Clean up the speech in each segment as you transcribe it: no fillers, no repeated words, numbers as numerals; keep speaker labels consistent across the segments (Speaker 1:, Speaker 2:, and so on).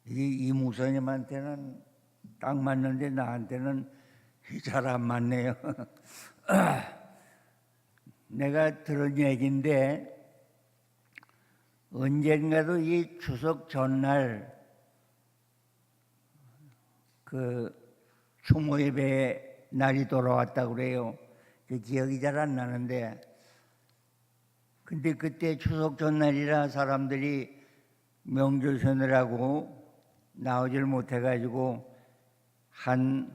Speaker 1: 이 목사님한테는 딱 맞는데 나한테는 잘 안 맞네요. 내가 들은 얘기인데 언젠가도 이 추석 전날 그 추모 예배 날이 돌아왔다고 그래요. 기억이 잘 안 나는데, 근데 그때 추석 전날이라 사람들이 명절 서느라고 나오질 못해가지고 한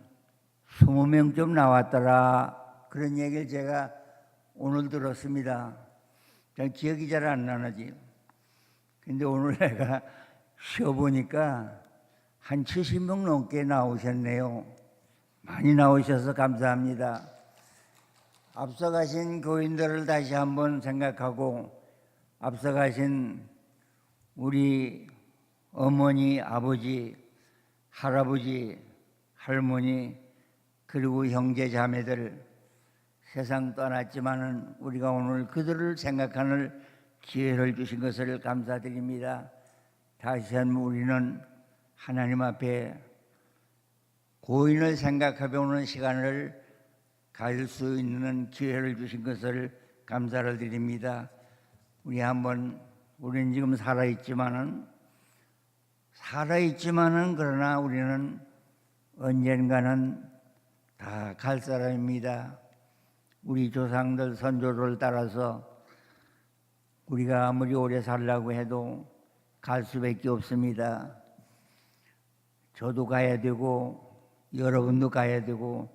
Speaker 1: 20명쯤 나왔더라, 그런 얘기를 제가 오늘 들었습니다. 기억이 잘 안 나지. 근데 오늘 내가 쉬어보니까 한 70명 넘게 나오셨네요. 많이 나오셔서 감사합니다. 앞서가신 교인들을 다시 한번 생각하고, 앞서가신 우리 어머니, 아버지, 할아버지, 할머니, 그리고 형제 자매들, 세상 떠났지만은 우리가 오늘 그들을 생각하는 기회를 주신 것을 감사드립니다. 다시 한번 우리는 하나님 앞에 고인을 생각하며 오는 시간을 가질 수 있는 기회를 주신 것을 감사를 드립니다. 우리는 지금 살아있지만은 그러나 우리는 언젠가는 다 갈 사람입니다. 우리 조상들 선조를 따라서 우리가 아무리 오래 살라고 해도 갈 수밖에 없습니다. 저도 가야 되고 여러분도 가야 되고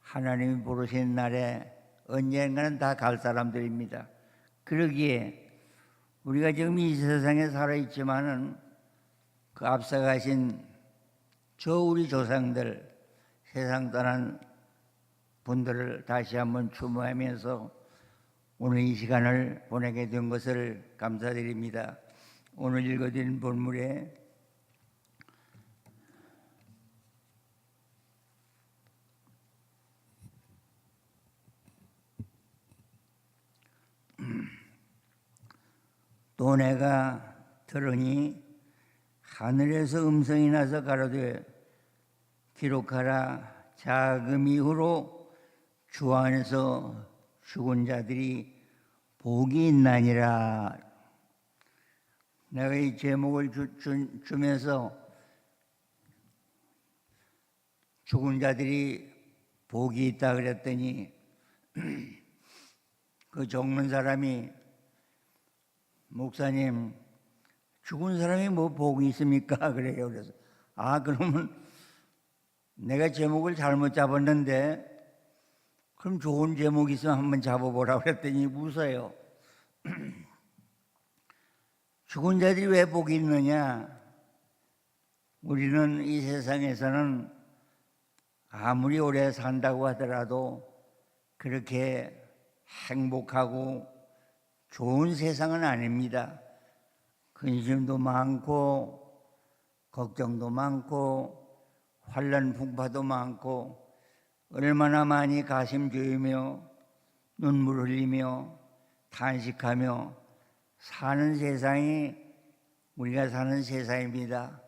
Speaker 1: 하나님이 부르신 날에 언젠가는 다 갈 사람들입니다. 그러기에 우리가 지금 이 세상에 살아있지만은 그 앞서가신 우리 조상들, 세상 떠난 분들을 다시 한번 추모하면서 오늘 이 시간을 보내게 된 것을 감사드립니다. 오늘 읽어드린 본문에 또 내가 들으니 하늘에서 음성이 나서 가로되 기록하라. 자금 이후로 주 안에서 죽은 자들이 복이 있나니라. 내가 이 제목을 주면서 죽은 자들이 복이 있다 그랬더니 그 적는 사람이, 목사님, 죽은 사람이 뭐 복이 있습니까? 그래요. 그래서 그러면 내가 제목을 잘못 잡았는데 그럼 좋은 제목이 있으면 한번 잡아보라고 그랬더니 웃어요. 죽은 자들이 왜 복이 있느냐? 우리는 이 세상에서는 아무리 오래 산다고 하더라도 그렇게 행복하고 좋은 세상은 아닙니다. 근심도 많고 걱정도 많고 환난 풍파도 많고 얼마나 많이 가심조이며 눈물 흘리며 탄식하며 사는 세상이 우리가 사는 세상입니다.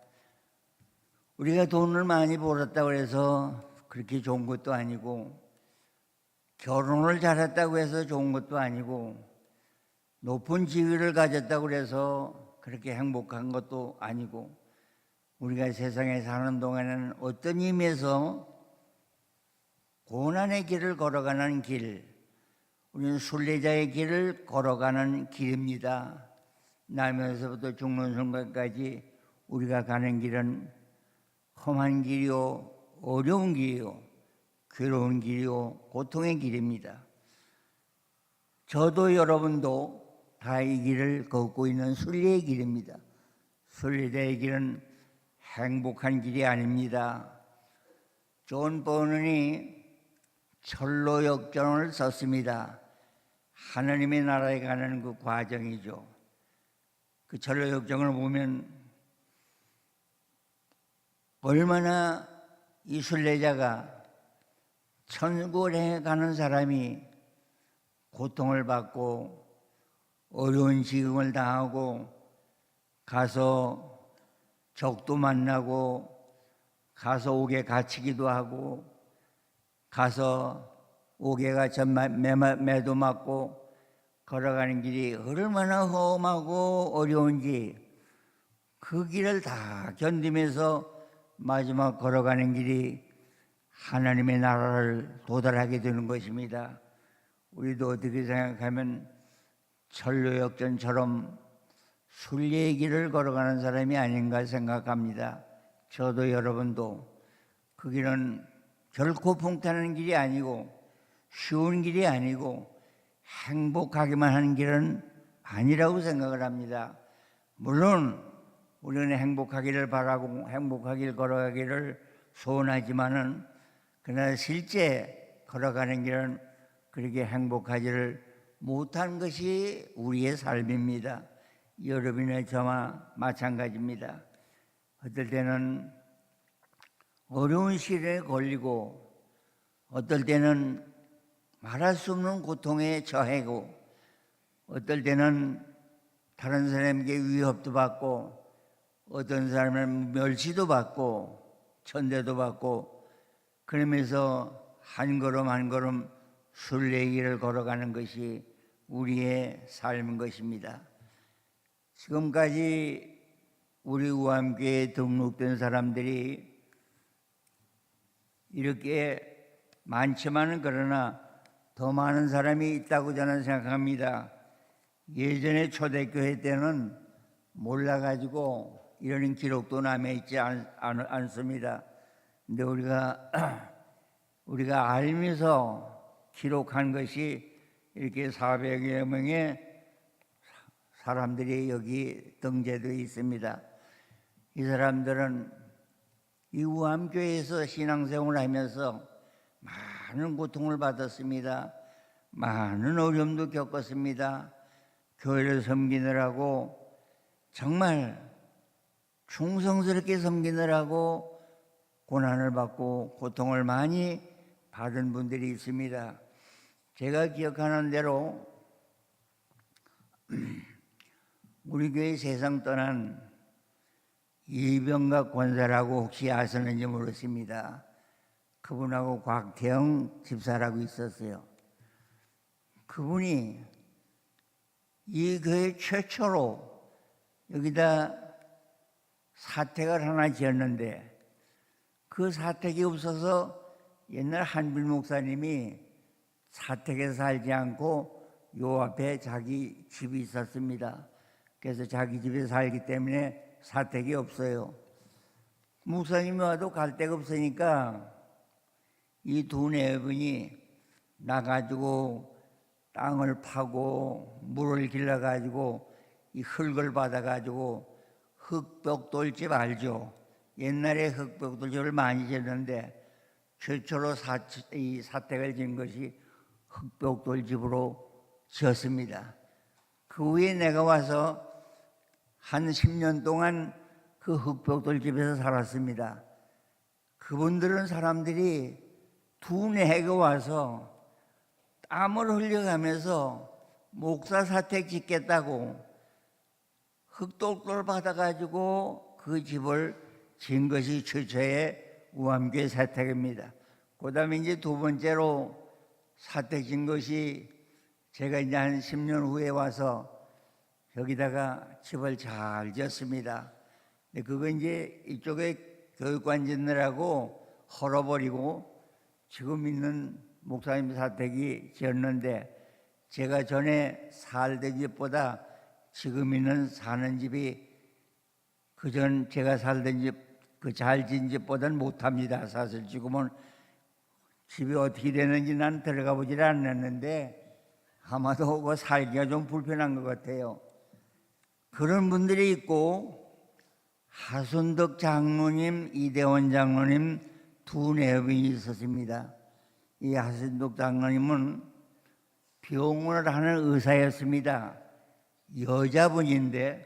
Speaker 1: 우리가 돈을 많이 벌었다고 해서 그렇게 좋은 것도 아니고, 결혼을 잘했다고 해서 좋은 것도 아니고, 높은 지위를 가졌다고 해서 그렇게 행복한 것도 아니고, 우리가 세상에 사는 동안에는 어떤 의미에서 고난의 길을 걸어가는 길, 우리는 순례자의 길을 걸어가는 길입니다. 나면서부터 죽는 순간까지 우리가 가는 길은 험한 길이요, 어려운 길이요, 괴로운 길이요, 고통의 길입니다. 저도 여러분도 다 이 길을 걷고 있는 순례의 길입니다. 순례자의 길은 행복한 길이 아닙니다. 존 버넌이 철로 역정을 썼습니다. 하나님의 나라에 가는 그 과정이죠. 그 철로 역정을 보면 얼마나 이 순례자가, 천국에 가는 사람이 고통을 받고 어려운 지경을 당하고 가서 적도 만나고 가서 옥에 갇히기도 하고 가서 옥에 갇혀 매도 맞고 걸어가는 길이 얼마나 험하고 어려운지 그 길을 다 견디면서 마지막 걸어가는 길이 하나님의 나라를 도달하게 되는 것입니다. 우리도 어떻게 생각하면 전로역전처럼 순례의 길을 걸어가는 사람이 아닌가 생각합니다. 저도 여러분도 그 길은 결코 풍타는 길이 아니고 쉬운 길이 아니고 행복하기만 하는 길은 아니라고 생각을 합니다. 물론 우리는 행복하기를 바라고 행복하길 걸어가기를 소원하지만은 그러나 실제 걸어가는 길은 그렇게 행복하지를 못한 것이 우리의 삶입니다. 여러분의 저와 마찬가지입니다. 어떨 때는 어려운 시련에 걸리고 어떨 때는 말할 수 없는 고통에 처하고 어떨 때는 다른 사람에게 위협도 받고 어떤 사람은 멸시도 받고 천대도 받고 그러면서 한 걸음 한 걸음 순례의 길을 걸어가는 것이 우리의 삶인 것입니다. 지금까지 우리 우암교회에 등록된 사람들이 이렇게 많지만은 그러나 더 많은 사람이 있다고 저는 생각합니다. 예전에 초대교회 때는 몰라가지고 이런 기록도 남아있지 않습니다. 근데 우리가 알면서 기록한 것이 이렇게 400여 명의 사람들이 여기 등재되어 있습니다. 이 사람들은 이 우암교회에서 신앙생활을 하면서 많은 고통을 받았습니다. 많은 어려움도 겪었습니다. 교회를 섬기느라고 정말 충성스럽게 섬기느라고 고난을 받고 고통을 많이 받은 분들이 있습니다. 제가 기억하는 대로 우리 교회 세상 떠난 이병각 권사라고 혹시 아시는지 모르겠습니다. 그분하고 곽태영 집사라고 있었어요. 그분이 이 교회 최초로 여기다 사택을 하나 지었는데 그 사택이 없어서 옛날 한빌 목사님이 사택에 살지 않고 요 앞에 자기 집이 있었습니다. 그래서 자기 집에 살기 때문에 사택이 없어요. 목사님이 와도 갈 데가 없으니까 이 두 내분이 나가지고 땅을 파고 물을 길러가지고 이 흙을 받아가지고 흙벽돌집 알죠? 옛날에 흙벽돌집을 많이 지었는데 최초로 이 사택을 지은 것이 흙벽돌집으로 지었습니다. 그 후에 내가 와서 한 10년 동안 그 흙벽돌집에서 살았습니다. 그분들은 사람들이 두뇌가 와서 땀을 흘려가면서 목사 사택 짓겠다고 흙돌돌 받아가지고 그 집을 지은 것이 최초의 우암교회 사택입니다. 그 다음에 이제 두 번째로 사택 진 것이 제가 이제 한 10년 후에 와서 여기다가 집을 잘 지었습니다. 근데 그거 이제 이쪽에 교육관 짓느라고 헐어버리고 지금 있는 목사님 사택이 지었는데 제가 전에 살던 집보다 지금 있는 사는 집이 그전 제가 살던 집 그 잘 지은 집보다는 못합니다. 사실 지금은 집이 어떻게 되는지 난 들어가 보질 않았는데 아마도 그 살기가 좀 불편한 것 같아요. 그런 분들이 있고 하순덕 장로님, 이대원 장로님 두 내분이 있었습니다. 이 하순덕 장로님은 병원을 하는 의사였습니다. 여자분인데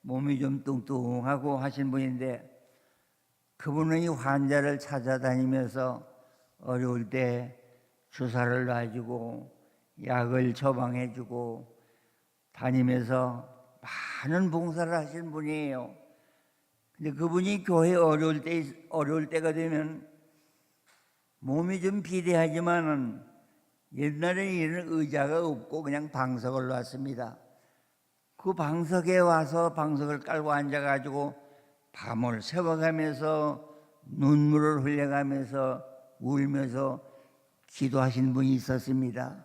Speaker 1: 몸이 좀 뚱뚱하고 하신 분인데 그분은 이 환자를 찾아다니면서 어려울 때 주사를 놔주고 약을 처방해주고 다니면서 많은 봉사를 하신 분이에요. 근데 그분이 교회 어려울 때가 되면 몸이 좀 비대하지만은 옛날에는 이런 의자가 없고 그냥 방석을 놨습니다. 그 방석에 와서 방석을 깔고 앉아가지고 밤을 새워가면서 눈물을 흘려가면서 울면서 기도하신 분이 있었습니다.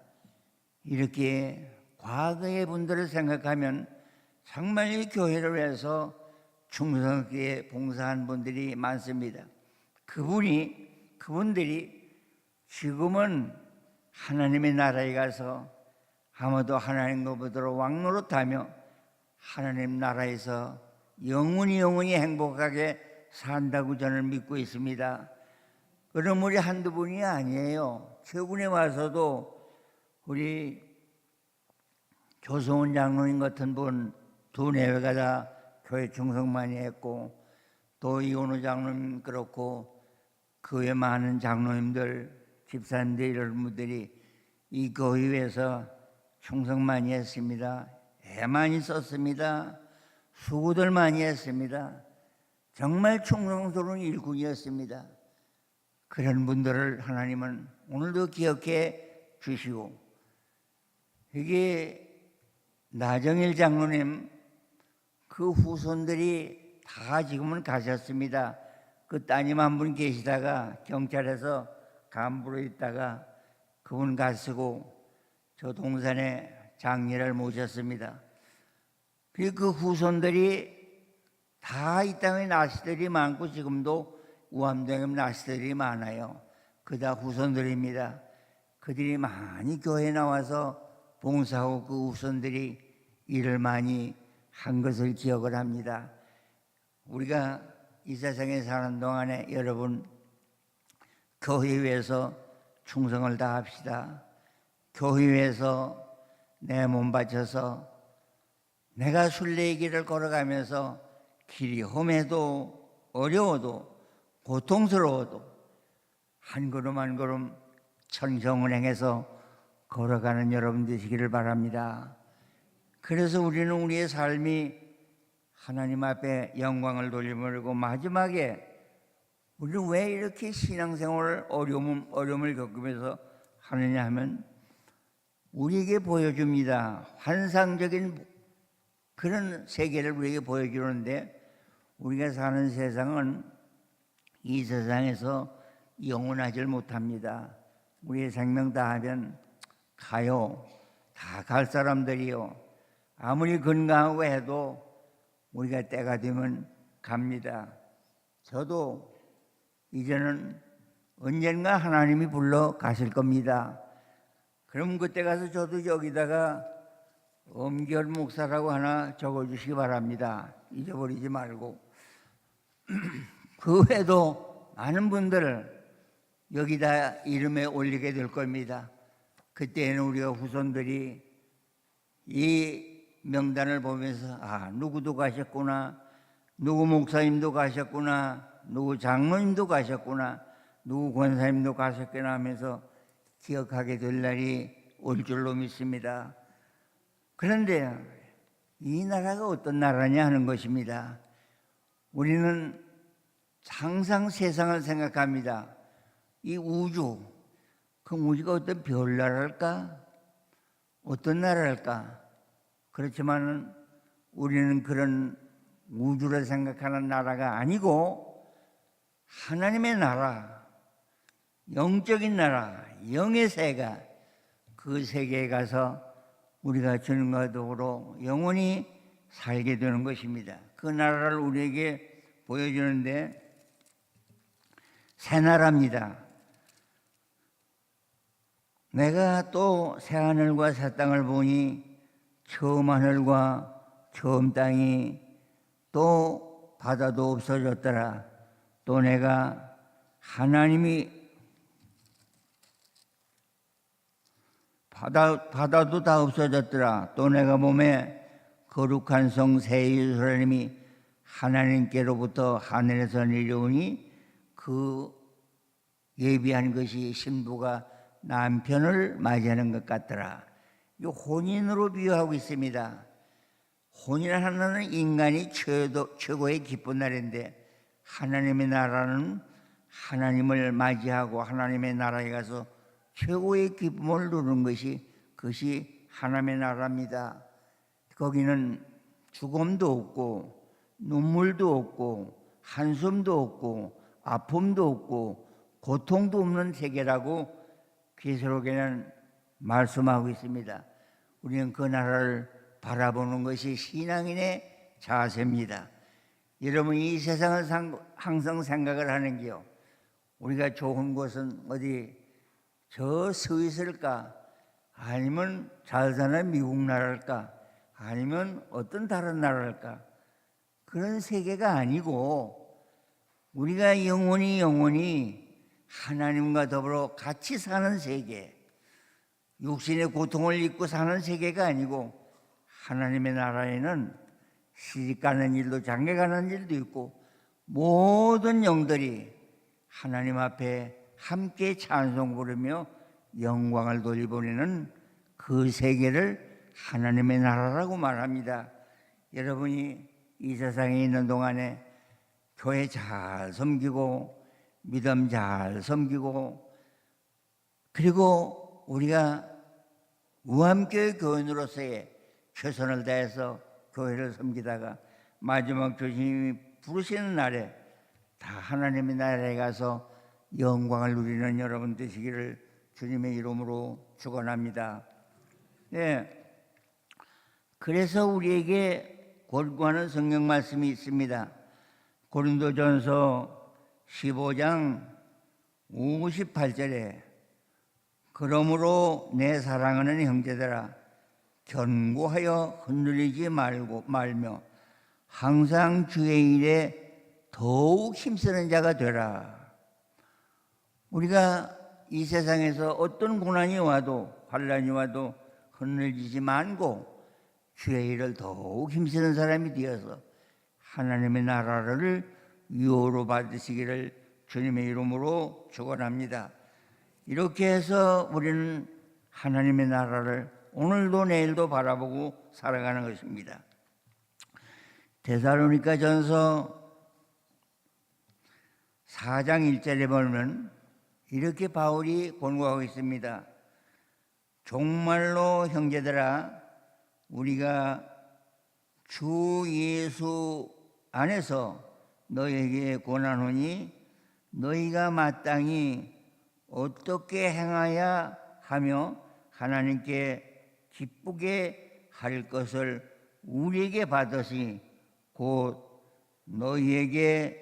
Speaker 1: 이렇게 과거의 분들을 생각하면 정말 이 교회를 위해서 충성하게 봉사한 분들이 많습니다. 그분들이 지금은 하나님의 나라에 가서 아무도 하나님 것보다로 왕노릇하며 하나님 나라에서 영원히 행복하게 산다고 저는 믿고 있습니다. 그럼 우리 한두 분이 아니에요. 최근에 와서도 우리 조성훈 장로님 같은 분 두 내외가 다 교회 충성 많이 했고, 또 이원우 장로님 그렇고 그 외 많은 장로님들, 집사님들 이런 분들이 이 교회에서 충성 많이 했습니다. 애 많이 썼습니다. 수고들 많이 했습니다. 정말 충성스러운 일꾼이었습니다. 그런 분들을 하나님은 오늘도 기억해 주시고, 이게 나정일 장로님 그 후손들이 다 지금은 가셨습니다. 그 따님 한 분 계시다가 경찰에서 간부로 있다가 그분 가시고 저 동산에 장례를 모셨습니다. 그 후손들이 다 이 땅에 나시들이 많고 지금도 우암동에 나시들이 많아요. 그 다 후손들입니다. 그들이 많이 교회에 나와서 봉사하고 그 후손들이 일을 많이 한 것을 기억을 합니다. 우리가 이 세상에 사는 동안에 여러분 교회에 위해서 충성을 다합시다. 교회에 위해서 내 몸 바쳐서 내가 순례의 길을 걸어가면서 길이 험해도 어려워도 고통스러워도 한 걸음 한 걸음 천성을 행해서 걸어가는 여러분 되시기를 바랍니다. 그래서 우리는 우리의 삶이 하나님 앞에 영광을 돌리고 마지막에 우리는 왜 이렇게 신앙생활을 어려움을 겪으면서 하느냐 하면 우리에게 보여줍니다. 환상적인 그런 세계를 우리에게 보여주는데, 우리가 사는 세상은 이 세상에서 영원하지 못합니다. 우리의 생명 다 하면 가요. 다 갈 사람들이요. 아무리 건강하고 해도 우리가 때가 되면 갑니다. 저도 이제는 언젠가 하나님이 불러 가실 겁니다. 그럼 그때 가서 저도 여기다가 엄결 목사라고 하나 적어주시기 바랍니다. 잊어버리지 말고. 그 외에도 많은 분들을 여기다 이름에 올리게 될 겁니다. 그때는 우리가 후손들이 이 명단을 보면서 누구도 가셨구나, 누구 목사님도 가셨구나, 누구 장로님도 가셨구나, 누구 권사님도 가셨구나 하면서 기억하게 될 날이 올 줄로 믿습니다. 그런데 이 나라가 어떤 나라냐 하는 것입니다. 우리는 항상 세상을 생각합니다. 이 우주, 그 우주가 어떤 별나라일까? 어떤 나라일까? 그렇지만 우리는 그런 우주를 생각하는 나라가 아니고 하나님의 나라, 영적인 나라, 영의 세계, 그 세계에 가서 우리가 주님과 더불어 영원히 살게 되는 것입니다. 그 나라를 우리에게 보여주는데 새 나라입니다. 내가 또 새하늘과 새 땅을 보니 처음 하늘과 처음 땅이 또 바다도 없어졌더라. 또 내가 하나님이 바다도 다 없어졌더라. 또 내가 몸에 거룩한 성 새 예루살렘이 하나님께로부터 하늘에서 내려오니 그 예비한 것이 신부가 남편을 맞이하는 것 같더라. 이 혼인으로 비유하고 있습니다. 혼이라는 날은 인간이 최고의 기쁜 날인데, 하나님의 나라는 하나님을 맞이하고 하나님의 나라에 가서 최고의 기쁨을 누리는 그것이 하나님의 나라입니다. 거기는 죽음도 없고 눈물도 없고 한숨도 없고 아픔도 없고 고통도 없는 세계라고 계시록에는 말씀하고 있습니다. 우리는 그 나라를 바라보는 것이 신앙인의 자세입니다. 여러분이 이 세상을 항상 생각을 하는 게요, 우리가 좋은 곳은 어디 저 스위스일까? 아니면 잘 사는 미국 나라일까? 아니면 어떤 다른 나라일까? 그런 세계가 아니고 우리가 영원히 하나님과 더불어 같이 사는 세계, 육신의 고통을 잊고 사는 세계가 아니고, 하나님의 나라에는 시집가는 일도 장가가는 일도 있고 모든 영들이 하나님 앞에 함께 찬송 부르며 영광을 돌려보내는 그 세계를 하나님의 나라라고 말합니다. 여러분이 이 세상에 있는 동안에 교회 잘 섬기고 믿음 잘 섬기고, 그리고 우리가 우암교회 교인으로서의 최선을 다해서 교회를 섬기다가 마지막 주님이 부르시는 날에 다 하나님의 나라에 가서 영광을 누리는 여러분 되시기를 주님의 이름으로 축원합니다. 네, 그래서 우리에게 권고하는 성경 말씀이 있습니다. 고린도전서 15장 58절에 그러므로 내 사랑하는 형제들아, 견고하여 흔들리지 말며 항상 주의 일에 더욱 힘쓰는 자가 되라. 우리가 이 세상에서 어떤 고난이 와도 환난이 와도 흔들리지 말고 주의 일을 더욱 힘쓰는 사람이 되어서 하나님의 나라를 유호로 받으시기를 주님의 이름으로 축원합니다. 이렇게 해서 우리는 하나님의 나라를 오늘도 내일도 바라보고 살아가는 것입니다. 데살로니가전서 4장 1절에 보면 이렇게 바울이 권고하고 있습니다. 정말로 형제들아, 우리가 주 예수 안에서 너희에게 권하노니 너희가 마땅히 어떻게 행하야 하며 하나님께 기쁘게 할 것을 우리에게 받으시 곧 너희에게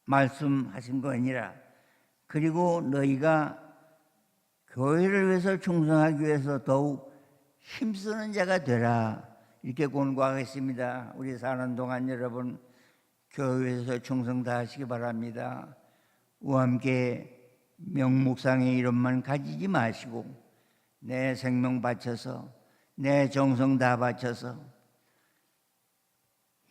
Speaker 1: 말씀하신 거 아니라, 그리고 너희가 교회를 위해서 충성하기 위해서 더욱 힘쓰는 자가 되라, 이렇게 권고하겠습니다. 우리 사는 동안 여러분 교회에서 충성 다하시기 바랍니다. 우함께 명목상의 이름만 가지지 마시고 내 생명 바쳐서 내 정성 다 바쳐서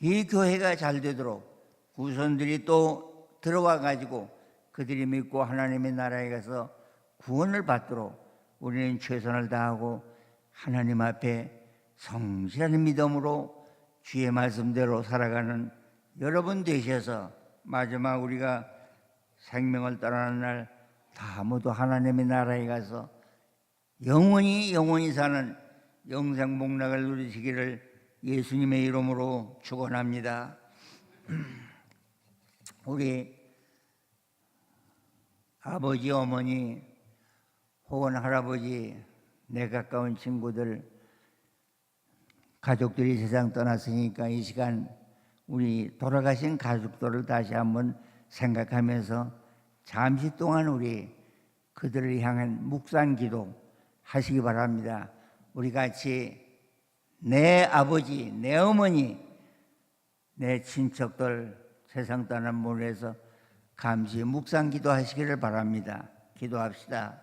Speaker 1: 이 교회가 잘 되도록 후손들이 또 들어와 가지고 그들이 믿고 하나님의 나라에 가서 구원을 받도록 우리는 최선을 다하고 하나님 앞에 성실한 믿음으로 주의 말씀대로 살아가는 여러분 되셔서 마지막 우리가 생명을 떠나는 날 다 모두 하나님의 나라에 가서 영원히 사는 영생복락을 누리시기를 예수님의 이름으로 축원합니다. 우리 아버지, 어머니 혹은 할아버지, 내 가까운 친구들, 가족들이 세상 떠났으니까 이 시간 우리 돌아가신 가족들을 다시 한번 생각하면서 잠시 동안 우리 그들을 향한 묵상기도 하시기 바랍니다. 우리 같이 내 아버지, 내 어머니, 내 친척들 세상 떠난 분에서 감시 묵상기도 하시기를 바랍니다. 기도합시다.